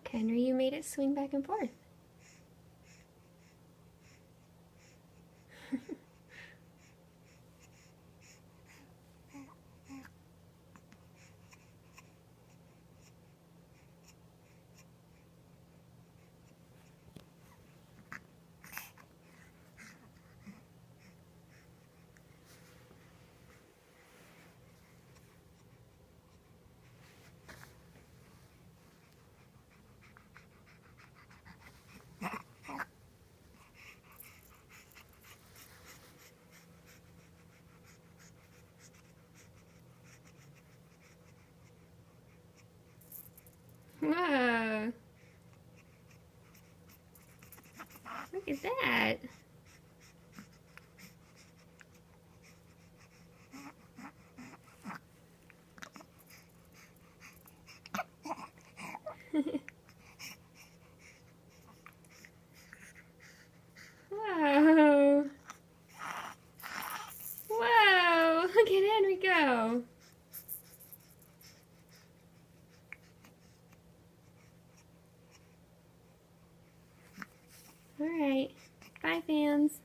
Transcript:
Look, Henry, you made it swing back and forth. Whoa. Look at that. Whoa. Whoa. Look at Henry go. All right. Bye, fans.